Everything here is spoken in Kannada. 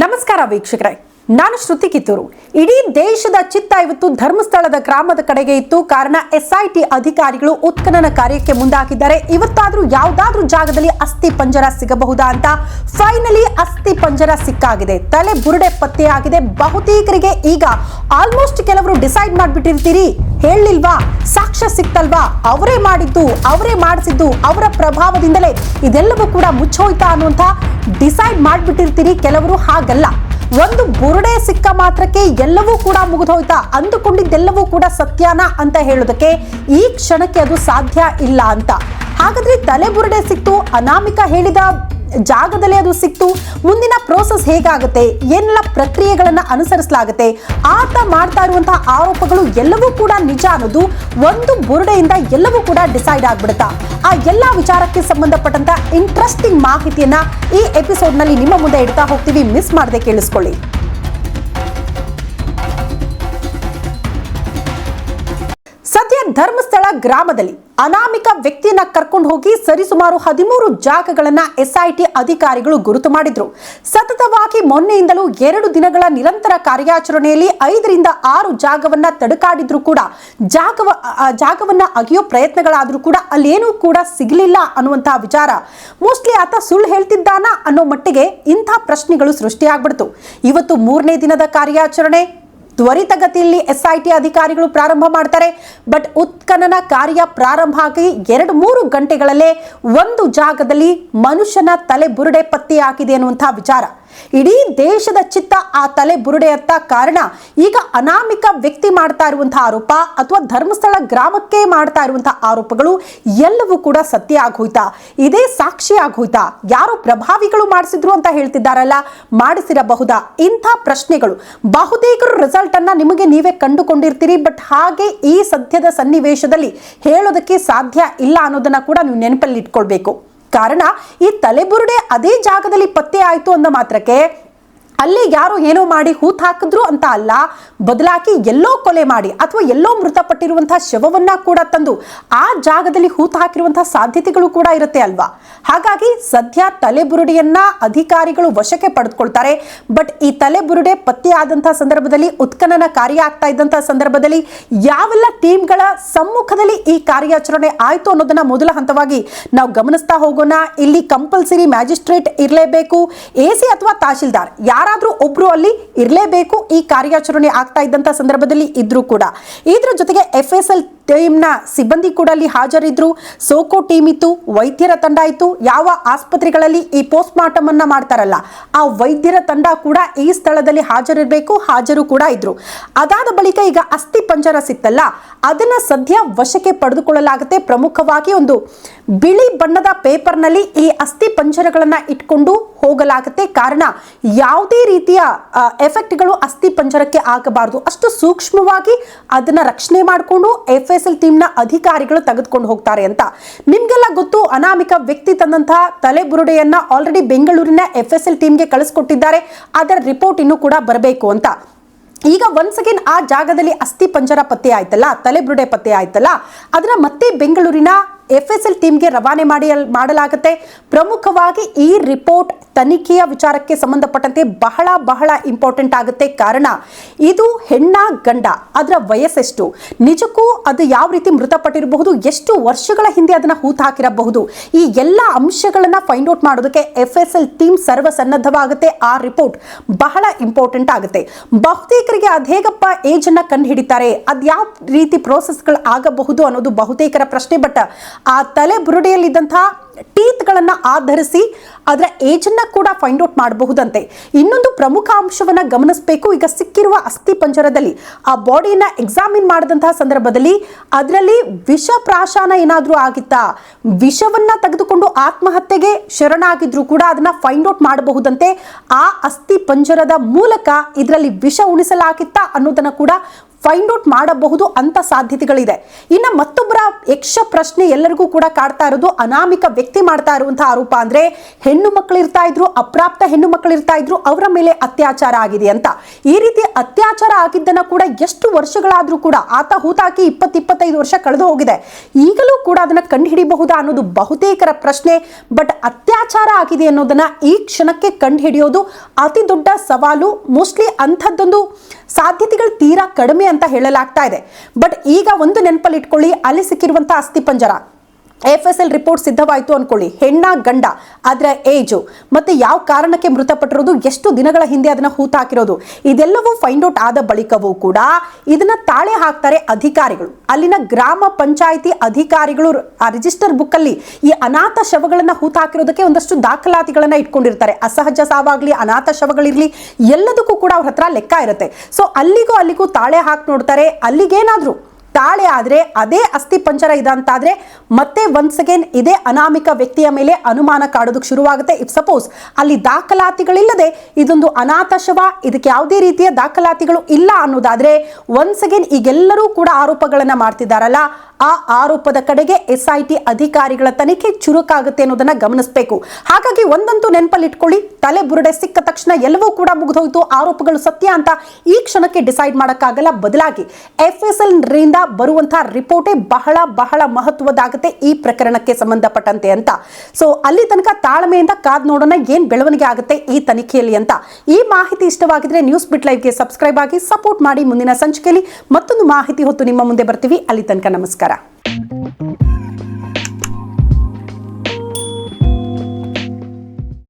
ನಮಸ್ಕಾರ ವೀಕ್ಷಕರೇ, ನಾನು ಶ್ರುತಿ ಕಿತ್ತೂರು. ಇಡೀ ದೇಶದ ಚಿತ್ತ ಇವತ್ತು ಧರ್ಮಸ್ಥಳದ ಗ್ರಾಮದ ಕಡೆಗೆ ಇತ್ತು. ಕಾರಣ SIT ಅಧಿಕಾರಿಗಳು ಉತ್ಖನನ ಕಾರ್ಯಕ್ಕೆ ಮುಂದಾಗಿದ್ದಾರೆ. ಇವತ್ತಾದ್ರೂ ಯಾವುದಾದ್ರೂ ಜಾಗದಲ್ಲಿ ಅಸ್ಥಿ ಪಂಜರ ಸಿಗಬಹುದಾ ಅಂತ ಫೈನಲಿ ಅಸ್ಥಿ ಪಂಜರ ಸಿಕ್ಕಾಗಿದೆ. ತಲೆ ಬುರುಡೆ ಪತ್ತೆಯಾಗಿದೆ. ಬಹುತೇಕರಿಗೆ ಈಗ ಆಲ್ಮೋಸ್ಟ್ ಕೆಲವರು ಡಿಸೈಡ್ ಮಾಡಿಬಿಟ್ಟಿರ್ತೀರಿ, ಹೇಳಿಲ್ವಾ, ಸಾಕ್ಷ್ಯ ಸಿಕ್ತಲ್ವಾ, ಅವರೇ ಮಾಡಿದ್ದು, ಅವರೇ ಮಾಡಿಸಿದ್ದು, ಅವರ ಪ್ರಭಾವದಿಂದಲೇ ಇದೆಲ್ಲವೂ ಕೂಡ ಮುಚ್ಚೋಯ್ತಾ ಅನ್ನುವಂಥ ಡಿಸೈಡ್ ಮಾಡಿಬಿಟ್ಟಿರ್ತೀರಿ. ಕೆಲವರು ಹಾಗಲ್ಲ, ಒಂದು ಬುರುಡೆ ಸಿಕ್ಕ ಮಾತ್ರಕ್ಕೆ ಎಲ್ಲವೂ ಕೂಡ ಮುಗಿದೋಯ್ತಾ, ಅಂದುಕೊಂಡಿದ್ದೆಲ್ಲವೂ ಕೂಡ ಸತ್ಯನ ಅಂತ ಹೇಳೋದಕ್ಕೆ ಈ ಕ್ಷಣಕ್ಕೆ ಅದು ಸಾಧ್ಯ ಇಲ್ಲ ಅಂತ. ಹಾಗಾದ್ರೆ ತಲೆ ಬುರುಡೆ ಸಿಕ್ತು, ಅನಾಮಿಕ ಹೇಳಿದ ಜಾಗದಲ್ಲಿ ಅದು ಸಿಕ್ತು, ಮುಂದಿನ ಪ್ರೋಸೆಸ್ ಹೇಗಾಗುತ್ತೆ, ಏನೆಲ್ಲ ಪ್ರಕ್ರಿಯೆಗಳನ್ನ ಅನುಸರಿಸಲಾಗುತ್ತೆ, ಆತ ಮಾಡ್ತಾ ಇರುವಂತಹ ಆರೋಪಗಳು ಎಲ್ಲವೂ ಕೂಡ ನಿಜ ಅನ್ನೋದು ಒಂದು ಬುರುಡೆಯಿಂದ ಎಲ್ಲವೂ ಕೂಡ ಡಿಸೈಡ್ ಆಗ್ಬಿಡುತ್ತಾ? ಆ ಎಲ್ಲಾ ವಿಚಾರಕ್ಕೆ ಸಂಬಂಧಪಟ್ಟಂತ ಇಂಟ್ರೆಸ್ಟಿಂಗ್ ಮಾಹಿತಿಯನ್ನ ಈ ಎಪಿಸೋಡ್ ನಲ್ಲಿ ನಿಮ್ಮ ಮುಂದೆ ಇಡ್ತಾ ಹೋಗ್ತೀವಿ. ಮಿಸ್ ಮಾಡದೆ ಕೇಳಿಸ್ಕೊಳ್ಳಿ. ಸದ್ಯ ಧರ್ಮಸ್ಥಳ ಗ್ರಾಮದಲ್ಲಿ ಅನಾಮಿಕ ವ್ಯಕ್ತಿಯನ್ನ ಕರ್ಕೊಂಡು ಹೋಗಿ ಸರಿಸುಮಾರು 13 ಜಾಗಗಳನ್ನ SIT ಅಧಿಕಾರಿಗಳು ಗುರುತು ಮಾಡಿದ್ರು. ಸತತವಾಗಿ ಮೊನ್ನೆಯಿಂದಲೂ 2 ದಿನಗಳ ನಿರಂತರ ಕಾರ್ಯಾಚರಣೆಯಲ್ಲಿ 5 ರಿಂದ 6 ಜಾಗವನ್ನ ತಡಕಾಡಿದ್ರು ಕೂಡ ಜಾಗವನ್ನ ಅಗೆಯೋ ಪ್ರಯತ್ನಗಳಾದ್ರೂ ಕೂಡ ಅಲ್ಲೇನೂ ಕೂಡ ಸಿಗಲಿಲ್ಲ ಅನ್ನುವಂತಹ ವಿಚಾರ. ಮೋಸ್ಟ್ಲಿ ಆತ ಸುಳ್ಳು ಹೇಳ್ತಿದ್ದಾನ ಅನ್ನೋ ಮಟ್ಟಿಗೆ ಇಂಥ ಪ್ರಶ್ನೆಗಳು ಸೃಷ್ಟಿಯಾಗ್ಬಿಡ್ತು. ಇವತ್ತು 3ನೇ ದಿನದ ಕಾರ್ಯಾಚರಣೆ ತ್ವರಿತಗತಿಯಲ್ಲಿ SIT ಅಧಿಕಾರಿಗಳು ಪ್ರಾರಂಭ ಮಾಡ್ತಾರೆ. ಬಟ್ ಉತ್ಖನನ ಕಾರ್ಯ ಪ್ರಾರಂಭ ಆಗಿ 2-3 ಗಂಟೆಗಳಲ್ಲೇ ಒಂದು ಜಾಗದಲ್ಲಿ ಮನುಷ್ಯನ ತಲೆ ಬುರುಡೆ ಪತ್ತೆಯಾಗಿದೆ ಅನ್ನುವಂತಹ ವಿಚಾರ. ಇಡೀ ದೇಶದ ಚಿತ್ತ ಆ ತಲೆ ಬುರುಡೆಯತ್ತ. ಕಾರಣ ಈಗ ಅನಾಮಿಕ ವ್ಯಕ್ತಿ ಮಾಡ್ತಾ ಇರುವಂತಹ ಆರೋಪ ಅಥವಾ ಧರ್ಮಸ್ಥಳ ಗ್ರಾಮಕ್ಕೆ ಮಾಡ್ತಾ ಇರುವಂತಹ ಆರೋಪಗಳು ಎಲ್ಲವೂ ಕೂಡ ಸತ್ಯ ಆಗೋಯ್ತಾ? ಇದೇ ಸಾಕ್ಷಿ ಆಗೋಯ್ತಾ? ಯಾರು ಪ್ರಭಾವಿಗಳು ಮಾಡಿಸಿದ್ರು ಅಂತ ಹೇಳ್ತಿದ್ದಾರಲ್ಲ, ಮಾಡಿಸಿರಬಹುದಾ? ಇಂಥ ಪ್ರಶ್ನೆಗಳು ಬಹುತೇಕರು ರಿಸಲ್ಟ್ ಅನ್ನ ನಿಮಗೆ ನೀವೇ ಕಂಡುಕೊಂಡಿರ್ತೀರಿ. ಬಟ್ ಹಾಗೆ ಈ ಸದ್ಯದ ಸನ್ನಿವೇಶದಲ್ಲಿ ಹೇಳೋದಕ್ಕೆ ಸಾಧ್ಯ ಇಲ್ಲ ಅನ್ನೋದನ್ನ ಕೂಡ ನೀವು ನೆನಪಲ್ಲಿ ಇಟ್ಕೊಳ್ಬೇಕು. ಕಾರಣ ಈ ತಲೆಬುರುಡೆ ಅದೇ ಜಾಗದಲ್ಲಿ ಪತ್ತೆ ಆಯ್ತು ಅಂದ ಮಾತ್ರಕ್ಕೆ ಅಲ್ಲಿ ಯಾರೋ ಏನೋ ಮಾಡಿ ಹೂತ್ ಹಾಕಿದ್ರು ಅಂತ ಅಲ್ಲ, ಬದಲಾಗಿ ಎಲ್ಲೋ ಕೊಲೆ ಮಾಡಿ ಅಥವಾ ಎಲ್ಲೋ ಮೃತಪಟ್ಟಿರುವಂತಹ ಶವವನ್ನ ಕೂಡ ತಂದು ಆ ಜಾಗದಲ್ಲಿ ಹೂತ್ ಹಾಕಿರುವಂತಹ ಸಾಧ್ಯತೆಗಳು ಕೂಡ ಇರುತ್ತೆ ಅಲ್ವಾ? ಹಾಗಾಗಿ ಸದ್ಯ ತಲೆಬುರುಡೆಯನ್ನ ಅಧಿಕಾರಿಗಳು ವಶಕ್ಕೆ ಪಡೆದುಕೊಳ್ತಾರೆ. ಬಟ್ ಈ ತಲೆಬುರುಡೆ ಪತ್ತೆಯಾದಂತಹ ಸಂದರ್ಭದಲ್ಲಿ, ಉತ್ಖನನ ಕಾರ್ಯ ಆಗ್ತಾ ಇದ್ದಂತಹ ಸಂದರ್ಭದಲ್ಲಿ ಯಾವೆಲ್ಲ ಟೀಮ್ಗಳ ಸಮ್ಮುಖದಲ್ಲಿ ಈ ಕಾರ್ಯಾಚರಣೆ ಆಯ್ತು ಅನ್ನೋದನ್ನ ಮೊದಲ ಹಂತವಾಗಿ ನಾವು ಗಮನಿಸ್ತಾ ಹೋಗೋಣ. ಇಲ್ಲಿ ಕಂಪಲ್ಸರಿ ಮ್ಯಾಜಿಸ್ಟ್ರೇಟ್ ಇರಲೇಬೇಕು, AC ಅಥವಾ ತಹಶೀಲ್ದಾರ್ ಯಾರಾದ್ರೂ ಒಬ್ರು ಅಲ್ಲಿ ಇರಲೇಬೇಕು. ಈ ಕಾರ್ಯಾಚರಣೆ ಆಗ್ತಾ ಇದ್ದಂತ ಸಂದರ್ಭದಲ್ಲಿ ಇದ್ರೂ ಕೂಡ ಇದ್ರ ಜೊತೆಗೆ FSL ಟೀಮ್ನ ಸಿಬ್ಬಂದಿ ಕೂಡ ಅಲ್ಲಿ ಹಾಜರಿದ್ರು. ಸೋಕೋ ಟೀಮ್ ಇತ್ತು, ವೈದ್ಯರ ತಂಡ ಇತ್ತು. ಯಾವ ಆಸ್ಪತ್ರೆಗಳಲ್ಲಿ ಈ ಪೋಸ್ಟ್ ಮಾರ್ಟಮ್ ಅನ್ನ ಮಾಡ್ತಾರಲ್ಲ, ಆ ವೈದ್ಯರ ತಂಡ ಕೂಡ ಈ ಸ್ಥಳದಲ್ಲಿ ಹಾಜರಿರಬೇಕು, ಹಾಜರು ಕೂಡ ಇದ್ರು. ಅದಾದ ಬಳಿಕ ಈಗ ಅಸ್ಥಿ ಪಂಜರ ಸಿಕ್ತಲ್ಲ, ಅದನ್ನ ಸದ್ಯ ವಶಕ್ಕೆ ಪಡೆದುಕೊಳ್ಳಲಾಗುತ್ತೆ. ಪ್ರಮುಖವಾಗಿ ಒಂದು ಬಿಳಿ ಬಣ್ಣದ ಪೇಪರ್ನಲ್ಲಿ ಈ ಅಸ್ಥಿ ಪಂಜರಗಳನ್ನ ಇಟ್ಕೊಂಡು ಹೋಗಲಾಗುತ್ತೆ. ಕಾರಣ ಯಾವುದೇ ರೀತಿಯ ಎಫೆಕ್ಟ್ಗಳು ಅಸ್ಥಿ ಪಂಜರಕ್ಕೆ ಆಗಬಾರದು, ಅಷ್ಟು ಸೂಕ್ಷ್ಮವಾಗಿ ಅದನ್ನ ರಕ್ಷಣೆ ಮಾಡಿಕೊಂಡು FSL ಟೀಮ್ನ ಅಧಿಕಾರಿಗಳು ತೆಗೆದುಕೊಂಡು ಹೋಗ್ತಾರೆ ಅಂತ. ನಿಮ್ಗೆಲ್ಲ ಗೊತ್ತು, ಅನಾಮಿಕ ವ್ಯಕ್ತಿ ತಂದಂತಹ ತಲೆ ಬುರುಡೆಯನ್ನ ಆಲ್ರೆಡಿ ಬೆಂಗಳೂರಿನ FSL ಟೀಮ್ಗೆ ಕಳಿಸ್ಕೊಟ್ಟಿದ್ದಾರೆ. ಅದರ ರಿಪೋರ್ಟ್ ಇನ್ನೂ ಕೂಡ ಬರಬೇಕು ಅಂತ. ಈಗ ಒನ್ಸ್ ಅಗೇನ್ ಆ ಜಾಗದಲ್ಲಿ ಅಸ್ಥಿ ಪಂಜರ ಪತ್ತೆ ಆಯ್ತಲ್ಲ, ತಲೆ ಬುರುಡೆ ಪತ್ತೆ ಆಯ್ತಲ್ಲ, ಅದನ್ನ ಮತ್ತೆ ಬೆಂಗಳೂರಿನ FSL ಟೀಮ್ಗೆ ರವಾನೆ ಮಾಡಲಾಗುತ್ತೆ. ಪ್ರಮುಖವಾಗಿ ಈ ರಿಪೋರ್ಟ್ ತನಿಖೆಯ ವಿಚಾರಕ್ಕೆ ಸಂಬಂಧಪಟ್ಟಂತೆ ಬಹಳ ಇಂಪಾರ್ಟೆಂಟ್ ಆಗುತ್ತೆ. ಕಾರಣ ಇದು ಹೆಣ್ಣ ಗಂಡ, ಅದರ ವಯಸ್ಸೆಷ್ಟು, ನಿಜಕ್ಕೂ ಅದು ಯಾವ ರೀತಿ ಮೃತಪಟ್ಟಿರಬಹುದು, ಎಷ್ಟು ವರ್ಷಗಳ ಹಿಂದೆ ಅದನ್ನ ಹೂತ್ ಹಾಕಿರಬಹುದು, ಈ ಎಲ್ಲ ಅಂಶಗಳನ್ನ ಫೈಂಡ್ ಔಟ್ ಮಾಡೋದಕ್ಕೆ FSL ಟೀಮ್ ಸರ್ವಸನ್ನದ್ಧವಾಗುತ್ತೆ. ಆ ರಿಪೋರ್ಟ್ ಬಹಳ ಇಂಪಾರ್ಟೆಂಟ್ ಆಗುತ್ತೆ. ಬಹುತೇಕರಿಗೆ ಅದೇಗಪ್ಪ ಏಜ್ ಅನ್ನ ಕಂಡು ಹಿಡಿತಾರೆ, ಅದ್ ಯಾವ ರೀತಿ ಪ್ರೋಸೆಸ್ಗಳು ಆಗಬಹುದು ಅನ್ನೋದು ಬಹುತೇಕರ ಪ್ರಶ್ನೆ. ಬಟ್ ಆ ತಲೆ ಬುರುಡೆಯಲ್ಲಿದ್ದಂತಹ ಟೀತ್ ಗಳನ್ನ ಆಧರಿಸಿ ಅದರ ಏಜ್ ಅನ್ನ ಕೂಡ ಫೈಂಡ್ ಔಟ್ ಮಾಡಬಹುದಂತೆ. ಇನ್ನೊಂದು ಪ್ರಮುಖ ಅಂಶವನ್ನ ಗಮನಿಸಬೇಕು. ಈಗ ಸಿಕ್ಕಿರುವ ಅಸ್ಥಿ ಪಂಜರದಲ್ಲಿ ಆ ಬಾಡಿಯನ್ನ ಎಕ್ಸಾಮಿನ್ ಮಾಡಿದಂತಹ ಸಂದರ್ಭದಲ್ಲಿ ಅದರಲ್ಲಿ ವಿಷ ಪ್ರಾಶನ ಏನಾದ್ರೂ ಆಗಿತ್ತಾ, ವಿಷವನ್ನ ತೆಗೆದುಕೊಂಡು ಆತ್ಮಹತ್ಯೆಗೆ ಶರಣಾಗಿದ್ರು ಕೂಡ ಅದನ್ನ ಫೈಂಡ್ ಔಟ್ ಮಾಡಬಹುದಂತೆ. ಆ ಅಸ್ಥಿ ಪಂಜರದ ಮೂಲಕ ಇದರಲ್ಲಿ ವಿಷ ಉಣಿಸಲಾಗಿತ್ತಾ ಅನ್ನೋದನ್ನ ಕೂಡ ಫೈಂಡ್ ಔಟ್ ಮಾಡಬಹುದು ಅಂತ ಸಾಧ್ಯತೆಗಳಿದೆ. ಇನ್ನು ಮತ್ತೊಬ್ಬರ ಯಕ್ಷ ಪ್ರಶ್ನೆ ಎಲ್ಲರಿಗೂ ಕೂಡ ಕಾಡ್ತಾ ಇರೋದು, ಅನಾಮಿಕ ವ್ಯಕ್ತಿ ಮಾಡ್ತಾ ಇರುವಂತಹ ಆರೋಪ ಅಂದ್ರೆ ಹೆಣ್ಣು ಮಕ್ಕಳು ಇರ್ತಾ ಇದ್ರು, ಅಪ್ರಾಪ್ತ ಹೆಣ್ಣು ಮಕ್ಕಳು ಇರ್ತಾ ಇದ್ರು, ಅವರ ಮೇಲೆ ಅತ್ಯಾಚಾರ ಆಗಿದೆ ಅಂತ. ಈ ರೀತಿ ಅತ್ಯಾಚಾರ ಆಗಿದ್ದನ್ನ ಕೂಡ ಎಷ್ಟು ವರ್ಷಗಳಾದ್ರೂ ಕೂಡ ಆತ ಹೂತಾಕಿ 20-25 ವರ್ಷ ಕಳೆದು ಹೋಗಿದೆ, ಈಗಲೂ ಕೂಡ ಅದನ್ನ ಕಂಡುಹಿಡಿಯಬಹುದಾ ಅನ್ನೋದು ಬಹುತೇಕರ ಪ್ರಶ್ನೆ. ಬಟ್ ಅತ್ಯಾಚಾರ ಆಗಿದೆ ಅನ್ನೋದನ್ನ ಈ ಕ್ಷಣಕ್ಕೆ ಕಂಡುಹಿಡಿಯೋದು ಅತಿ ದೊಡ್ಡ ಸವಾಲು. ಮೋಸ್ಟ್ಲಿ ಅಂಥದ್ದೊಂದು ಸಾಧ್ಯತೆಗಳು ತೀರಾ ಕಡಿಮೆ ಅಂತ ಹೇಳಲಾಗ್ತಾ ಇದೆ. ಬಟ್ ಈಗ ಒಂದು ನೆನಪಲ್ಲಿ ಇಟ್ಕೊಳ್ಳಿ, ಅಲ್ಲಿ ಸಿಕ್ಕಿರುವಂತಹ ಅಸ್ಥಿಪಂಜರ FSL ರಿಪೋರ್ಟ್ ಸಿದ್ಧವಾಯಿತು ಅನ್ಕೊಳ್ಳಿ, ಹೆಣ್ಣ ಗಂಡ, ಅದರ ಏಜು ಮತ್ತೆ ಯಾವ ಕಾರಣಕ್ಕೆ ಮೃತಪಟ್ಟಿರೋದು, ಎಷ್ಟು ದಿನಗಳ ಹಿಂದೆ ಅದನ್ನ ಹೂತಾಕಿರೋದು, ಇದೆಲ್ಲವೂ ಫೈಂಡ್ ಔಟ್ ಆದ ಬಳಿಕವೂ ಕೂಡ ಇದನ್ನ ತಾಳೆ ಹಾಕ್ತಾರೆ ಅಧಿಕಾರಿಗಳು. ಅಲ್ಲಿನ ಗ್ರಾಮ ಪಂಚಾಯಿತಿ ಅಧಿಕಾರಿಗಳು ಆ ರಿಜಿಸ್ಟರ್ ಬುಕ್ ಅಲ್ಲಿ ಈ ಅನಾಥ ಶವಗಳನ್ನ ಹೂತಾಕಿರೋದಕ್ಕೆ ಒಂದಷ್ಟು ದಾಖಲಾತಿಗಳನ್ನ ಇಟ್ಕೊಂಡಿರ್ತಾರೆ. ಅಸಹಜ ಸಾವಾಗ್ಲಿ, ಅನಾಥ ಶವಗಳಿರ್ಲಿ, ಎಲ್ಲದಕ್ಕೂ ಕೂಡ ಅವ್ರ ಹತ್ರ ಲೆಕ್ಕ ಇರುತ್ತೆ. ಸೊ ಅಲ್ಲಿಗೂ ತಾಳೆ ಹಾಕಿ ನೋಡ್ತಾರೆ. ಅಲ್ಲಿಗೇನಾದ್ರೂ ತಾಳೆ ಆದ್ರೆ, ಅದೇ ಅಸ್ಥಿ ಪಂಜರ ಇದಂತಾದ್ರೆ ಮತ್ತೆ ಒನ್ಸ್ ಅಗೇನ್ ಇದೇ ಅನಾಮಿಕ ವ್ಯಕ್ತಿಯ ಮೇಲೆ ಅನುಮಾನ ಕಾಡೋದಕ್ಕೆ ಶುರುವಾಗುತ್ತೆ. ಇಫ್ ಸಪೋಸ್ ಅಲ್ಲಿ ದಾಖಲಾತಿಗಳಿಲ್ಲದೆ ಇದೊಂದು ಅನಾಥ ಶವ, ಇದಕ್ಕೆ ಯಾವುದೇ ರೀತಿಯ ದಾಖಲಾತಿಗಳು ಇಲ್ಲ ಅನ್ನೋದಾದ್ರೆ ಒನ್ಸ್ ಅಗೇನ್ ಈಗೆಲ್ಲರೂ ಕೂಡ ಆರೋಪಗಳನ್ನ ಮಾಡ್ತಿದ್ದಾರಲ್ಲ, ಆ ಆರೋಪದ ಕಡೆಗೆ SIT ಅಧಿಕಾರಿಗಳ ತನಿಖೆ ಚುರುಕಾಗುತ್ತೆ ಅನ್ನೋದನ್ನ ಗಮನಿಸಬೇಕು. ಹಾಗಾಗಿ ಒಂದಂತೂ ನೆನಪಲ್ಲಿ ಇಟ್ಕೊಳ್ಳಿ, ತಲೆ ಬುರುಡೆ ಸಿಕ್ಕ ತಕ್ಷಣ ಎಲ್ಲವೂ ಕೂಡ ಮುಗಿದೋಯ್ತು, ಆರೋಪಗಳು ಸತ್ಯ ಅಂತ ಈ ಕ್ಷಣಕ್ಕೆ ಡಿಸೈಡ್ ಮಾಡಕ್ಕಾಗಲ್ಲ. ಬದಲಾಗಿ FSL ರಿಂದ ಬರುವಂತಹ ರಿಪೋರ್ಟೇ ಬಹಳ ಬಹಳ ಮಹತ್ವದಾಗುತ್ತೆ ಈ ಪ್ರಕರಣಕ್ಕೆ ಸಂಬಂಧಪಟ್ಟಂತೆ ಅಂತ. ಸೊ ಅಲ್ಲಿ ತನಕ ತಾಳ್ಮೆಯಿಂದ ಕಾದ್ ನೋಡೋಣ ಏನ್ ಬೆಳವಣಿಗೆ ಆಗುತ್ತೆ ಈ ತನಿಖೆಯಲ್ಲಿ ಅಂತ. ಈ ಮಾಹಿತಿ ಇಷ್ಟವಾಗಿದ್ರೆ ನ್ಯೂಸ್ ಬಿಟ್ ಲೈವ್ಗೆ ಸಬ್ಸ್ಕ್ರೈಬ್ ಆಗಿ ಸಪೋರ್ಟ್ ಮಾಡಿ. ಮುಂದಿನ ಸಂಚಿಕೆಯಲ್ಲಿ ಮತ್ತೊಂದು ಮಾಹಿತಿ ಹೊತ್ತು ನಿಮ್ಮ ಮುಂದೆ ಬರ್ತೀವಿ. ಅಲ್ಲಿ ತನಕ ನಮಸ್ಕಾರ.